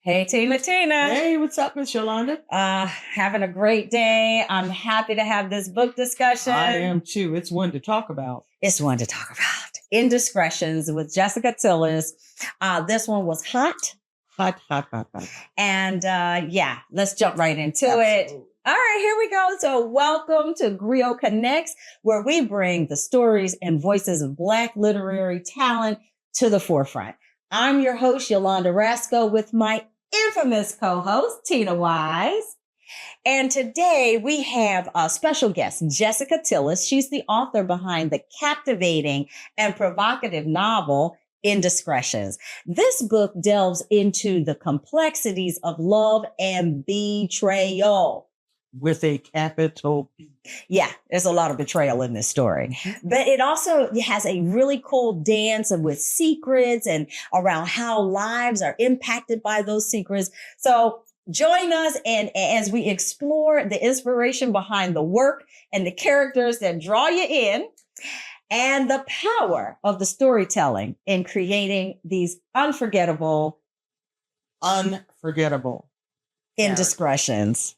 Hey, Tina. Hey, what's up, Miss Yolanda? Having a great day. I'm happy to have this book discussion. I am too. It's one to talk about. It's one to talk about. Indiscretions with Jessica Tillis. This one was hot. Hot. And let's jump right into Absolutely. it. All right, here we go. So welcome to Griot Connects, where we bring the stories and voices of Black literary talent to the forefront. I'm your host, Yolanda Rasco, with my infamous co-host, Tina Wise. And today we have a special guest, Jessica Tillis. She's the author behind the captivating and provocative novel, Indiscretions. This book delves into the complexities of love and betrayal. With a capital B. Yeah, there's a lot of betrayal in this story. But it also has a really cool dance with secrets and around how lives are impacted by those secrets. So join us and as we explore the inspiration behind the work and the characters that draw you in and the power of the storytelling in creating these unforgettable indiscretions.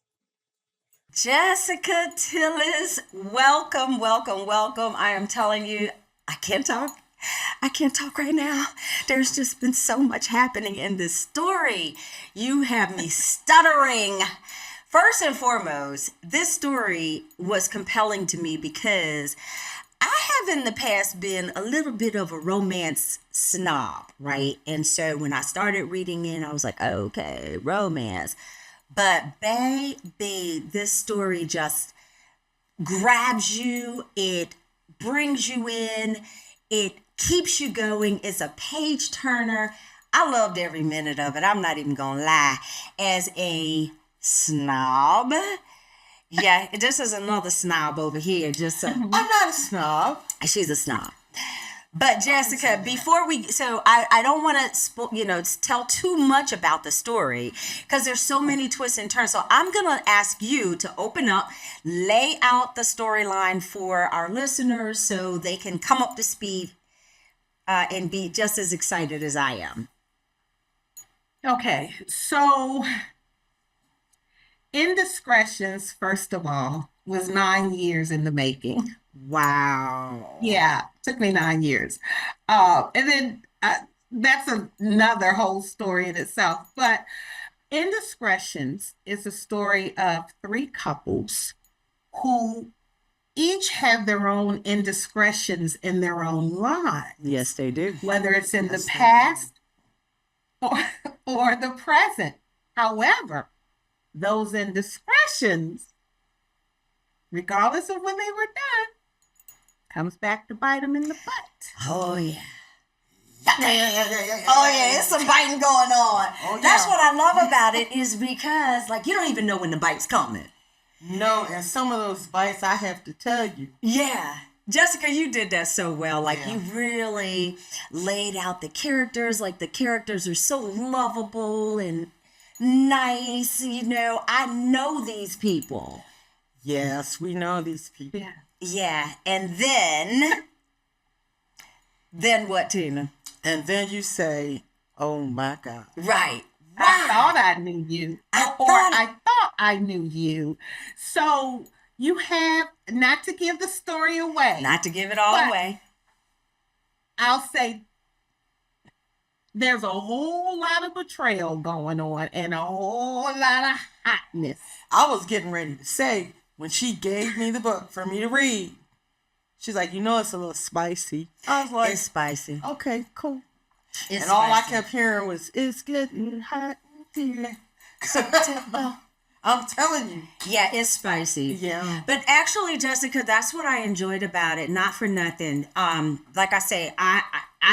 Jessica Tillis, welcome. I am telling you, I can't talk right now. There's just been so much happening in this story. You have me stuttering. First and foremost, this story was compelling to me because I have in the past been a little bit of a romance snob, right? And so when I started reading it, I was like, okay, romance. But baby, this story just grabs you. It brings you in. It keeps you going. It's a page turner. I loved every minute of it. I'm not even going to lie. As a snob. Yeah, this is another snob over here. I'm not a snob. She's a snob. But Jessica, before I don't want to, tell too much about the story because there's so many twists and turns. So I'm going to ask you to open up, lay out the storyline for our listeners so they can come up to speed and be just as excited as I am. Okay, so Indiscretions, first of all, was 9 years in the making. Wow. Yeah, took me 9 years. And then that's another whole story in itself. But Indiscretions is a story of 3 couples who each have their own indiscretions in their own lives. Yes, they do. Whether it's in the past or the present. However, those indiscretions, regardless of when they were done, comes back to bite them in the butt. Oh, yeah. Oh, yeah, there's some biting going on. Oh, yeah. That's what I love about it is because, you don't even know when the bite's coming. No, and some of those bites I have to tell you. Yeah. Jessica, you did that so well. You really laid out the characters. The characters are so lovable and nice. I know these people. Yes, we know these people. Yeah. And then what, Tina? And then you say, oh my God. Right. I thought I knew you. I thought I knew you. So you have, not to give the story away. Not to give it all away. I'll say there's a whole lot of betrayal going on and a whole lot of hotness. I was getting ready to say, when she gave me the book for me to read, she's like, it's a little spicy. I was like, it's spicy. Okay, cool. It's all I spicy. kept hearing was, it's getting hot here. I'm telling you. Yeah, it's spicy. Yeah. But actually, Jessica, that's what I enjoyed about it. Not for nothing. Like I say, I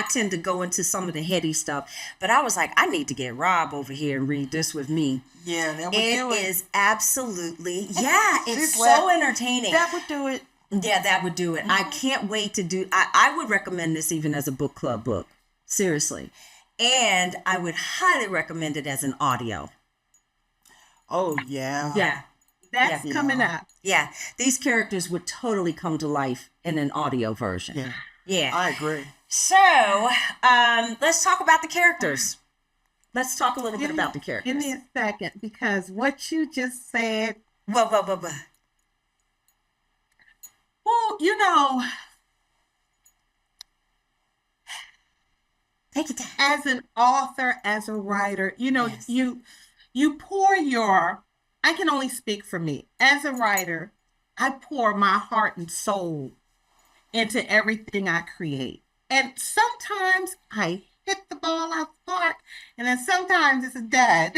tend to go into some of the heady stuff, but I was like, I need to get Rob over here and read this with me. Yeah, that would do it. It is absolutely, it's so entertaining. That would do it. Yeah, that would do it. Mm-hmm. I can't wait to do, I would recommend this even as a book club book. Seriously. And I would highly recommend it as an audio. Oh, yeah. Yeah. That's coming up. Yeah. These characters would totally come to life in an audio version. Yeah. Yeah. I agree. So, let's talk about the characters. Let's talk a little bit Give about me, the give characters. me a second because what you just said, Well. well, Take your time. as an author, as a writer, Yes. you pour your, I can only speak for me. As a writer, I pour my heart and soul into everything I create. And sometimes I hit the ball out the park, and then sometimes it's a dud,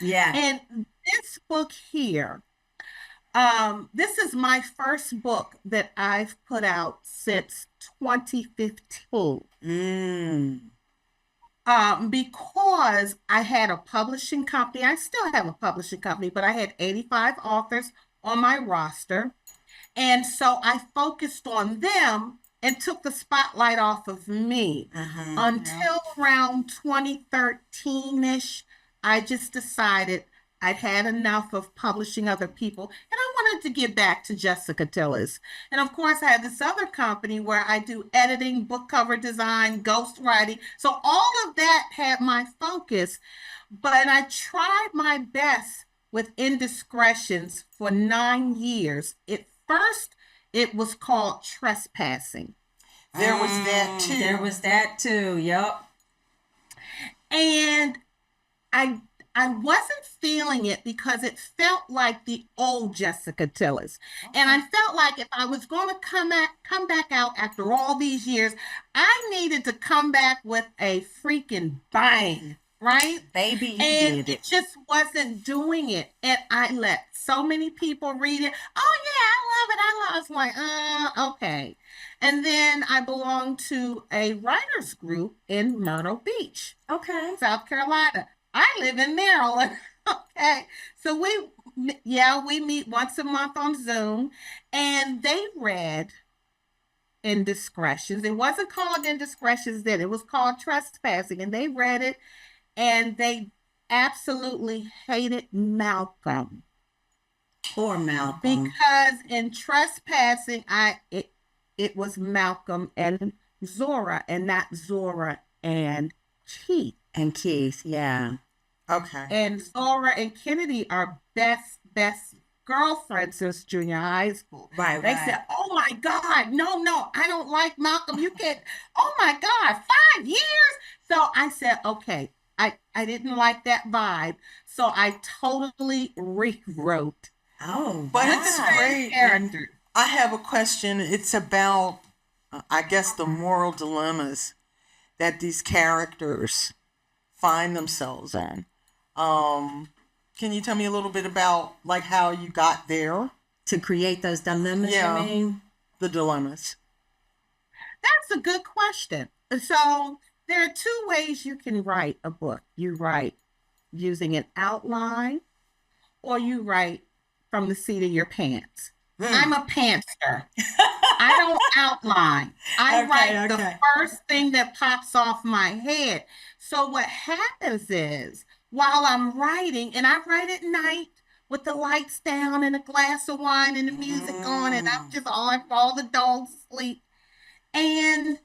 Yeah. And this book here, this is my first book that I've put out since 2015. Mm. Because I had a publishing company. I still have a publishing company, but I had 85 authors on my roster. And so I focused on them and took the spotlight off of me. Uh-huh. Until around 2013-ish, I just decided I'd had enough of publishing other people and I wanted to get back to Jessica Tillis. And of course, I have this other company where I do editing, book cover design, ghostwriting. So all of that had my focus, but I tried my best with Indiscretions for 9 years. At first, it was called trespassing. There was that too. There was that too. Yep. And I I wasn't feeling it because it felt like the old Jessica Tillis. And I felt like if I was going to come back out after all these years, I needed to come back with a freaking bang, right? Baby, you And did it it. just wasn't doing it. And I let so many people read it. Oh yeah, I love it. I love it. I was like, okay. And then I belong to a writers group in Myrtle Beach, Okay. South Carolina. I live in Maryland. Okay. So we meet once a month on Zoom, and they read Indiscretions. It wasn't called Indiscretions then. It was called Trespassing, and they read it and they absolutely hated Malcolm Poor Malcolm. because in Trespassing, it was Malcolm and Zora, and not Zora and Keith. And Keith, yeah. Okay. And Zora and Kennedy are best girlfriends since junior high school. Right, They right. said, "Oh my God, no, I don't like Malcolm. You can't. Oh my God, 5 years." So I said, "Okay." I didn't like that vibe, so I totally rewrote Oh, But wow. it's the great. character. I have a question. It's about, I guess, the moral dilemmas that these characters find themselves in. Can you tell me a little bit about like how you got there? To create those dilemmas, Yeah. you mean? The dilemmas. That's a good question. So there are two ways you can write a book. You write using an outline, or you write from the seat of your pants. I'm a pantser. I don't outline. I Okay, write the okay. first thing that pops off my head. So what happens is while I'm writing, and I write at night with the lights down and a glass of wine and the music on, and I'm just all the dogs asleep, and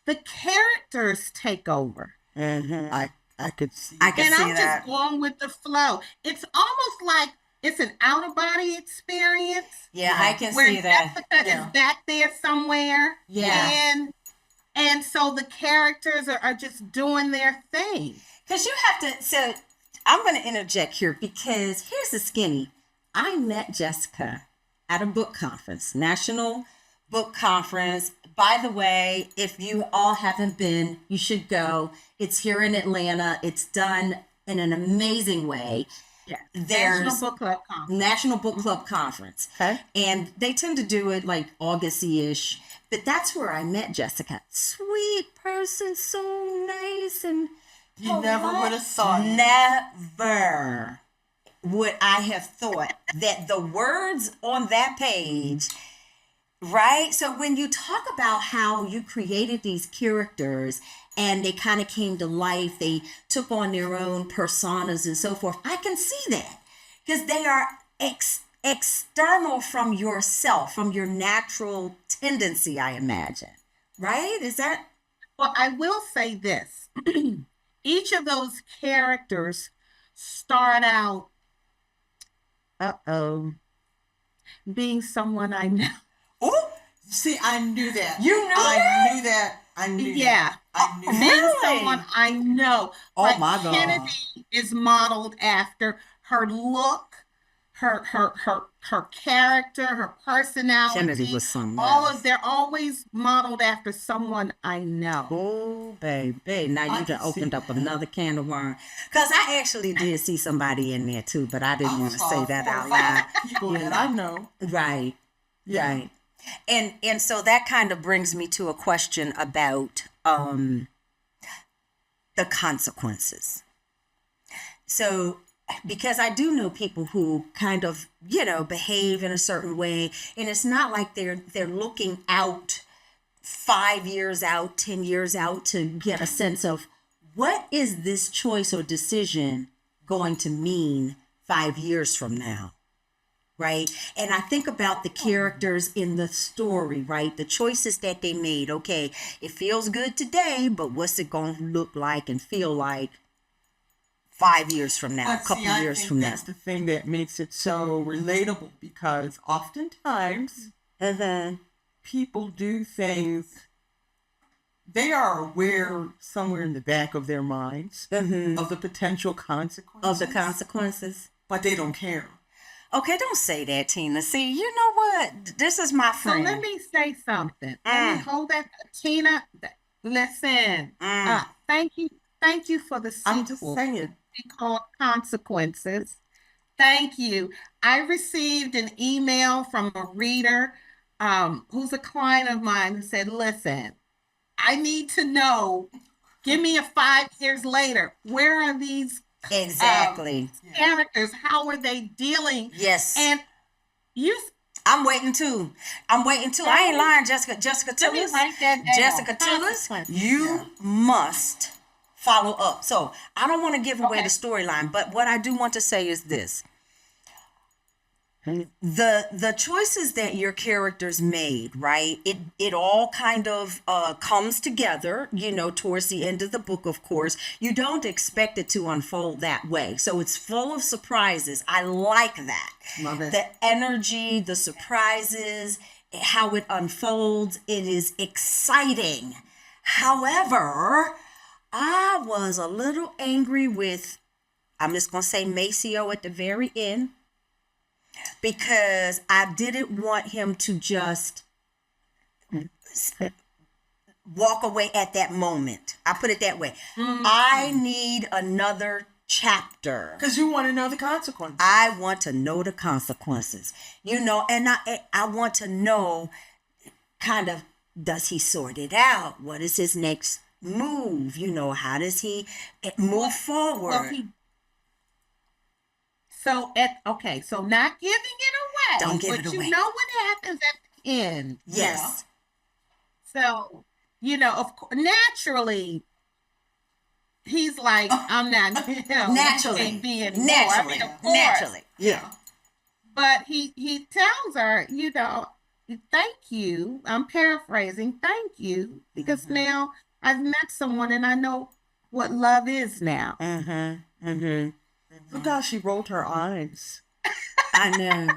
the characters take over. Mm-hmm. I could see. I can And see I'm that. just going with the flow. It's almost like it's an out of body experience Yeah, I can where see that. Jessica Yeah. is back there somewhere. Yeah. And so the characters are just doing their thing. Because you have to, so I'm going to interject here because here's the skinny. I met Jessica at a book conference, National Book Conference. By the way, if you all haven't been, you should go. It's here in Atlanta. It's done in an amazing way. Yeah. There's National Book Club Conference. National Book Club Conference. Okay. And they tend to do it like August-ish. But that's where I met Jessica. Sweet person, so nice and You never would have thought. never would I have thought that the words on that page, right? So when you talk about how you created these characters and they kind of came to life, they took on their own personas and so forth, I can see that because they are external from yourself, from your natural tendency, I imagine. Right? Is that? Well, I will say this. each of those characters start out, being someone I know. Oh, see, I knew that. You knew I that? knew that. I knew Yeah. that. I knew Being that. someone I know. Oh Like my God. Kennedy is modeled after her look, her character, her personality. Kennedy was something All else. of they're always modeled after someone I know. Oh, baby. Now I you can done see opened up that. another can of worms. Because I actually did see somebody in there too, but I didn't want to say that out loud. People that I know. Right. Yeah. Right. And so that kind of brings me to a question about the consequences. So because I do know people who kind of, behave in a certain way, and it's not like they're looking out 5 years out, 10 years out to get a sense of what is this choice or decision going to mean 5 years from now. Right. And I think about the characters in the story, right? The choices that they made. Okay, it feels good today, but what's it going to look like and feel like 5 years from now, a But couple see, I years think from now? that's the thing that makes it so relatable, because oftentimes people do things, they are aware somewhere in the back of their minds of the potential consequences. Of the consequences. But they don't care. Okay, don't say that, Tina. See, you know what? This is my So friend. let me say something. Let me hold that, Tina. Listen. Thank you for the I'm just sequel. saying. Called Consequences. Thank you. I received an email from a reader who's a client of mine who said, listen, I need to know, give me a 5 years later, where are these Exactly. characters? How are they dealing? Yes. And you, I'm waiting too. I ain't lying, Jessica. Jessica let me Tillis. write that down. Jessica Tillis, Consequences. you must follow up. So I don't want to give away Okay. the storyline, but what I do want to say is this. The choices that your characters made, right? It all kind of comes together, towards the end of the book, of course. You don't expect it to unfold that way. So it's full of surprises. I like that. Love it. The energy, the surprises, how it unfolds, it is exciting. However, I was a little angry with, I'm just going to say Maceo at the very end, because I didn't want him to just walk away at that moment. I put it that way. I need another chapter. Because you want to know the consequences. I want to know the consequences, and I want to know kind of, does he sort it out? What is his next move? How does he move forward? Well, so not giving it away. Don't give but it away. You know what happens at the end. Yes. So, of course, naturally, he's like, I'm not, Naturally. can't be anymore. I mean, of course. Naturally. Yeah. But he tells her, thank you. I'm paraphrasing, thank you, because now I've met someone and I know what love is now. Look how she rolled her eyes. I know.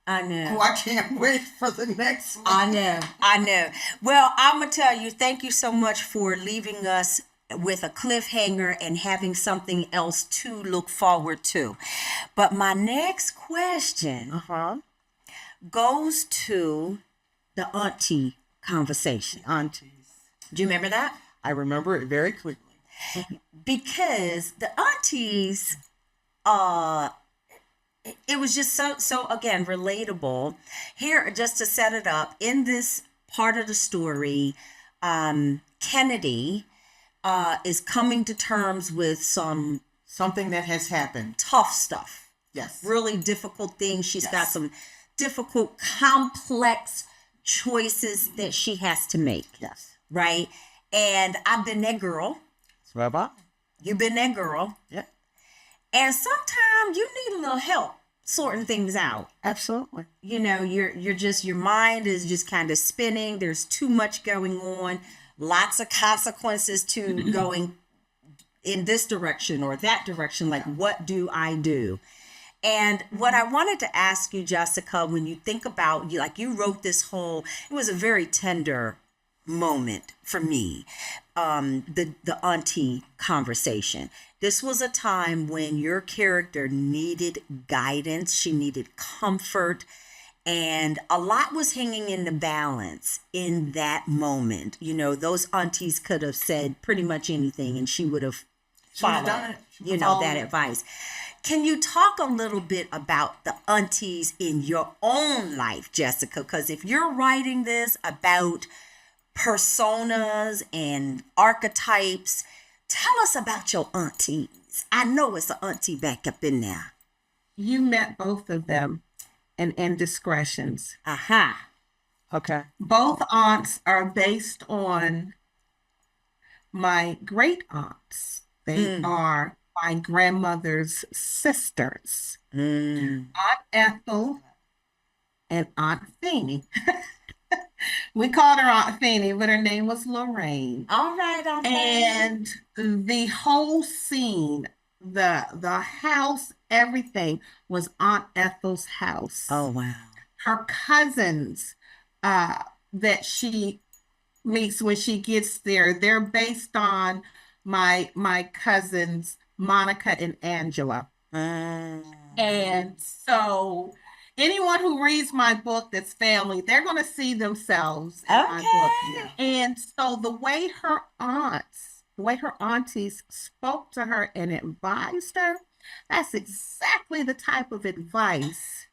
Oh, I can't wait for the next one. I know. Well, I'm going to tell you, thank you so much for leaving us with a cliffhanger and having something else to look forward to. But my next question goes to the auntie conversation. Aunties. Do you remember that? I remember it very clearly. Because the aunties, it was just so again relatable. Here, just to set it up, in this part of the story, Kennedy is coming to terms with some Something that has happened. tough stuff, Yes. really difficult things. She's got Yes. some difficult, complex choices that she has to make, Yes. right? And I've been that girl. Rabbi? You've been that girl. Yeah. And sometimes you need a little help sorting things out. Absolutely. You're just, your mind is just kind of spinning. There's too much going on. Lots of consequences to going in this direction or that direction. Like, what do I do? And what I wanted to ask you, Jessica, when you think about, you wrote this whole, it was a very tender moment for me, the auntie conversation. This was a time when your character needed guidance, she needed comfort, and a lot was hanging in the balance in that moment. Those aunties could have said pretty much anything, and she would have followed, done it. that advice. Can you talk a little bit about the aunties in your own life, Jessica? Because if you're writing this about personas and archetypes, tell us about your aunties. I know it's an auntie back up in there. You met both of them in Indiscretions. Aha. Okay. Both aunts are based on my great aunts. They are my grandmother's sisters, Aunt Ethel and Aunt Feeney. We called her Aunt Feeney, but her name was Lorraine. All right, Aunt And the whole scene, the house, everything was Aunt Ethel's house. Oh, wow. Her cousins that she meets when she gets there, they're based on my cousins Monica and Angela. And so anyone who reads my book that's family, they're going to see themselves in my book. And so the way her aunties spoke to her and advised her, that's exactly the type of advice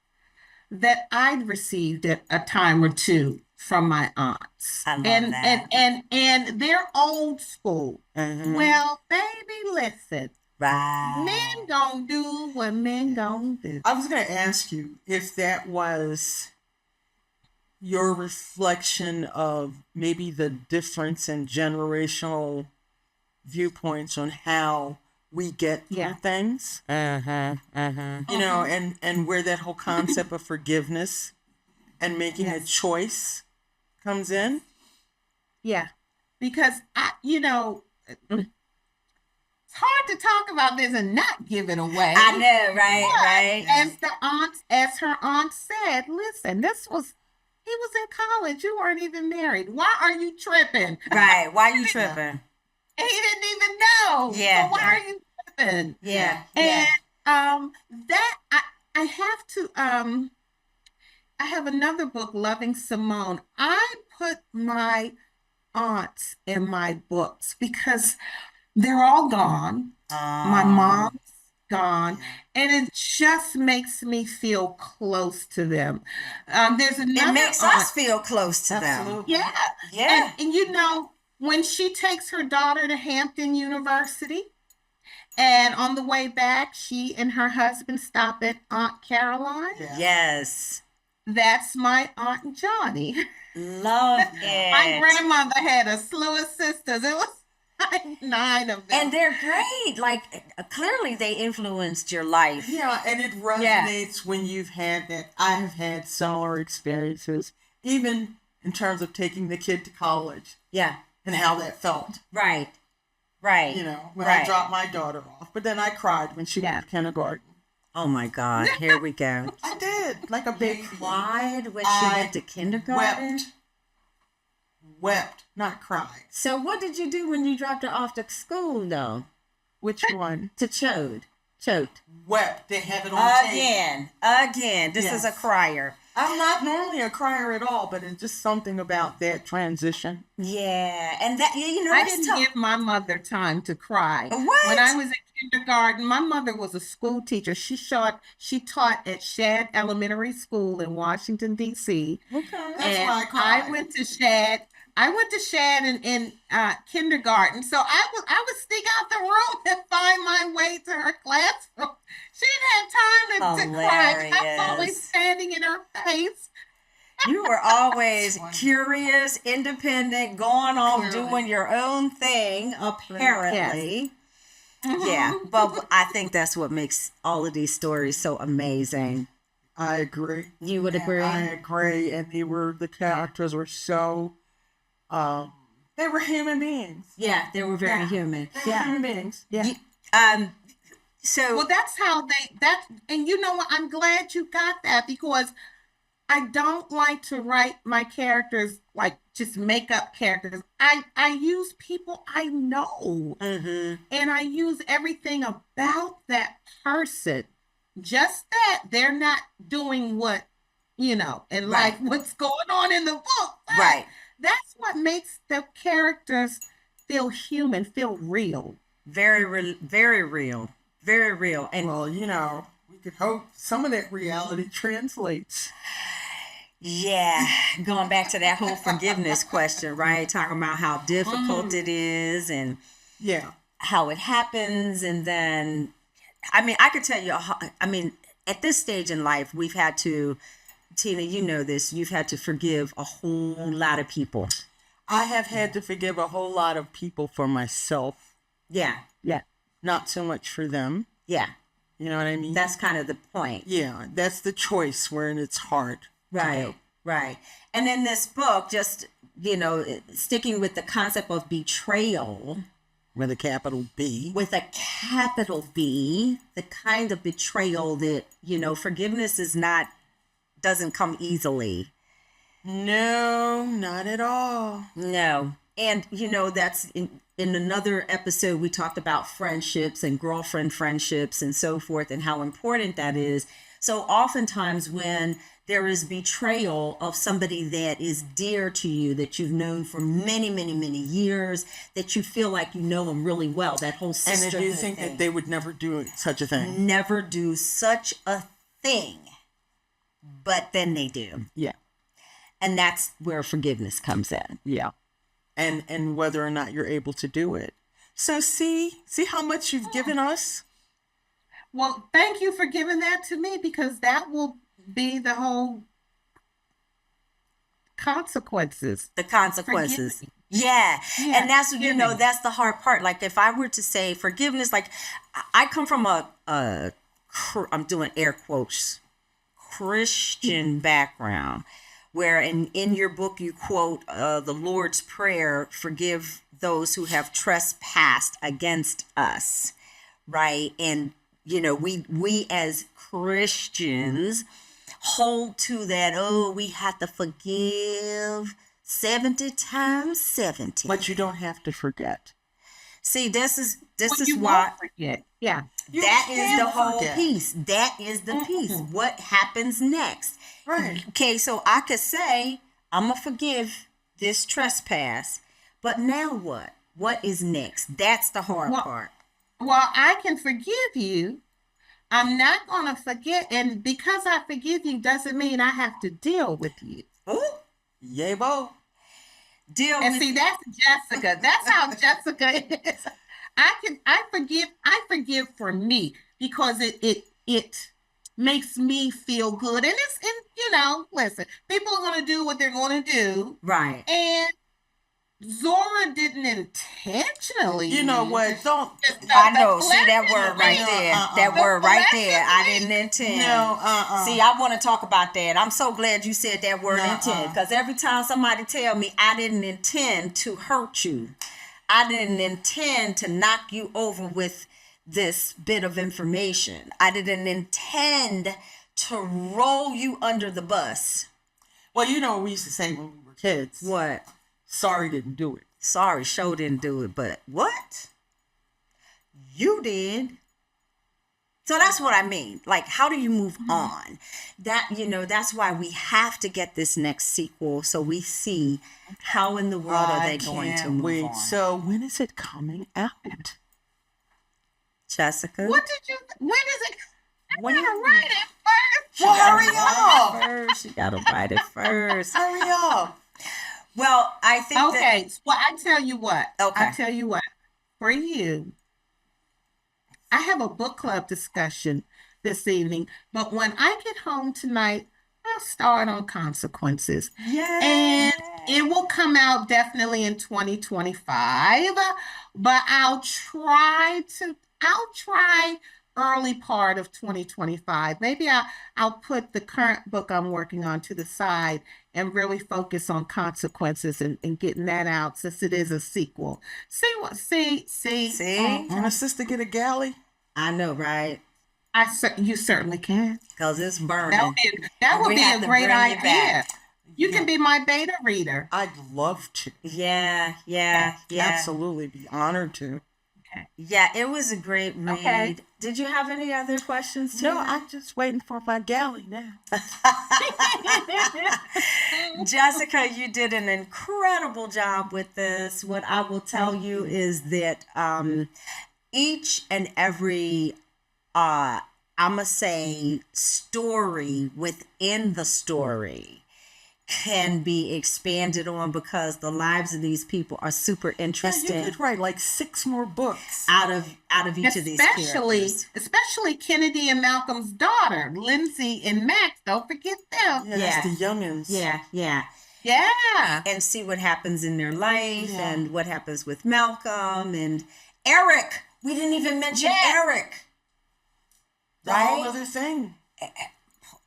that I'd received at a time or two from my aunts. I love and, that. and they're old school. Well, baby, listen. Right. Men don't do what men don't do. I was going to ask you if that was your reflection of maybe the difference in generational viewpoints on how we get through things. And where that whole concept of forgiveness and making a choice comes in. Yeah, because it's hard to talk about this and not give it away. I know, right? As her aunt said, listen, he was in college. You weren't even married. Why are you tripping? Right. Why are you tripping? He didn't even know. Yeah. So why are you tripping? Yeah. And that I have to I have another book, Loving Simone. I put my aunts in my books because they're all gone. My mom's gone, and it just makes me feel close to them. There's another. It makes us feel close to them. Yeah, Yeah. And when she takes her daughter to Hampton University, and on the way back, she and her husband stop at Aunt Caroline. Yeah. Yes. That's my Aunt Johnny. Love it. My grandmother had a slew of sisters. It was like 9 of them. And they're great. Like, clearly they influenced your life. Yeah, and it resonates when you've had that. I have had similar experiences, even in terms of taking the kid to college. Yeah. And how that felt. Right. When I dropped my daughter off. But then I cried when she went to kindergarten. Oh my God, here we go. I did, like a baby. Cried when she went to kindergarten? Wept, not cried. So what did you do when you dropped her off to school, though? Which one? To choked. Wept. They have it on tape. Again. This is a crier. I'm not normally a crier at all, but it's just something about that transition. Yeah, and that I didn't give my mother time to cry. What? When I was in kindergarten, my mother was a school teacher. She taught at Shad Elementary School in Washington D.C. Okay, that's and why I cried. I went to Shad. in kindergarten, so I would sneak out the room and find my way to her classroom. She didn't have time to cry. I was always standing in her face. You were always curious, independent, going off, doing your own thing, apparently. Yes. Yeah, but I think that's what makes all of these stories so amazing. I agree. You would agree? I agree. And the characters were so They were human beings. Yeah, they were very human. They were human beings. Yeah. So Well, that's how and you know what? I'm glad you got that because I don't like to write my characters like just make up characters. I use people I know mhm, and I use everything about that person. Just that they're not doing what, and right, like what's going on in the book. But right. that's what makes the characters feel human, feel real. Very real. Very real. And Well, we could hope some of that reality translates. yeah, going back to that whole forgiveness question, right? Talking about how difficult it is and Yeah. how it happens. And then, I mean, I could tell you, at this stage in life, we've had to, Tina, you know this, you've had to forgive a whole lot of people. I have had to forgive a whole lot of people for myself, Yeah, Yeah. not so much for them. yeah. You know what I mean? That's kind of the point. Yeah, that's the choice wherein it's hard. Right, right. And in this book, just, sticking with the concept of betrayal With a capital B. with a capital B, the kind of betrayal that, forgiveness doesn't come easily. No, not at all. No. And, that's in another episode, we talked about friendships and girlfriend friendships and so forth and how important that is. So oftentimes when there is betrayal of somebody that is dear to you, that you've known for many, many, many years, that you feel like you know them really well, that whole And sisterhood if you think thing. that they would never do such a thing. Never do such a thing, but then they do. Yeah. And that's where forgiveness comes in. Yeah. And whether or not you're able to do it. So see how much you've given us? Well, thank you for giving that to me because that will be the whole consequences. The consequences. Forgive me. Yeah. Yeah, And that's, forgive me. that's the hard part. Like if I were to say forgiveness, like I come from I'm doing air quotes, Christian background, where in your book you quote the Lord's Prayer, forgive those who have trespassed against us, right? And we as Christians hold to that. Oh, we have to forgive 70 times 70. But you don't have to forget. See, this is Well, you why. won't forget. Yeah. That is the can't whole forget. piece. That is the piece. What happens next? Right. Okay, so I could say, I'm going to forgive this trespass, but now what? What is next? That's the hard Well, part. Well, I can forgive you. I'm not going to forget. And because I forgive you doesn't mean I have to deal with you. Oh, Yay, bo. deal And with see, that's Jessica. That's how Jessica is. I forgive for me because it makes me feel good. And listen, people are going to do what they're going to do. right. And Zora didn't intentionally. You know what? Don't. I know. See that word right there. That The word right there. I blessing didn't intend. No, See, I want to talk about that. I'm so glad you said that word intend, because every time somebody tell me I didn't intend to hurt you, I didn't intend to knock you over with this bit of information, I didn't intend to roll you under the bus. Well, what we used to say when we were kids. What? Sorry didn't do it. Sorry, show didn't do it, but what? You did. So that's what I mean. Like, how do you move on? That's why we have to get this next sequel so we see how in the world are they going to move wait. on. So when is it coming out? Jessica? When is it? I When- gotta write it first. Well, hurry up. First, you gotta write it first. Hurry up. Well, I think Okay. Well, I tell you what. Okay. I tell you what. For you, I have a book club discussion this evening, but when I get home tonight, I'll start on consequences. Yeah. And it will come out definitely in 2025, but I'll try early part of 2025. Maybe I'll put the current book I'm working on to the side and really focus on consequences and getting that out since it is a sequel. See. Want a sister get a galley? I know, right? You certainly can. Because it's burning. That would We be have a to great bring you idea. back. You can be my beta reader. I'd love to. Yeah. Absolutely be honored to. Yeah, it was a great read. Okay. Did you have any other questions? No, Tina? I'm just waiting for my galley now. Jessica, you did an incredible job with this. What I will tell you is that each and every I'ma say story within the story can be expanded on because the lives of these people are super Yeah, interesting you could write like 6 more books. out of each of these characters. Especially Kennedy and Malcolm's daughter, Lindsay and Max. Don't forget them. Yeah, that's the youngins. Yeah. Yeah. And see what happens in their life Yeah. and what happens with Malcolm and Eric. We didn't even mention Yes. Eric. The whole Right? other thing.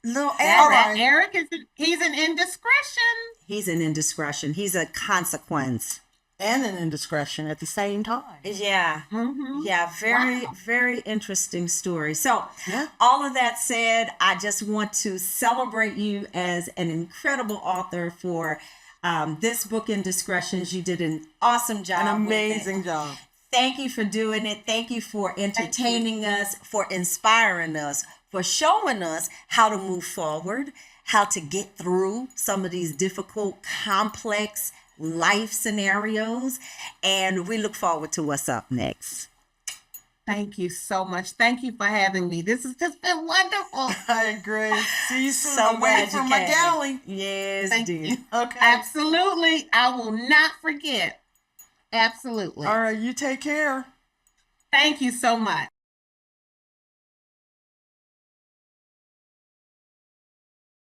Little That Eric. Eric he's an indiscretion. He's an indiscretion. He's a consequence. And an indiscretion at the same time. Yeah. Mm-hmm. Yeah, very interesting story. So, Yeah. all of that said, I just want to celebrate you as an incredible author for this book, Indiscretions. You did an awesome job. An with it. amazing job. Thank you for doing it. Thank you for entertaining us, for inspiring us, for showing us how to move forward, how to get through some of these difficult, complex life scenarios. And we look forward to what's up next. Thank you so much. Thank you for having me. This has just been wonderful. I agree. See you soon. So I'm waiting glad for you my came. galley. Yes, Thank dear. you. Okay. Absolutely. I will not forget. Absolutely. All right, you take care. Thank you so much.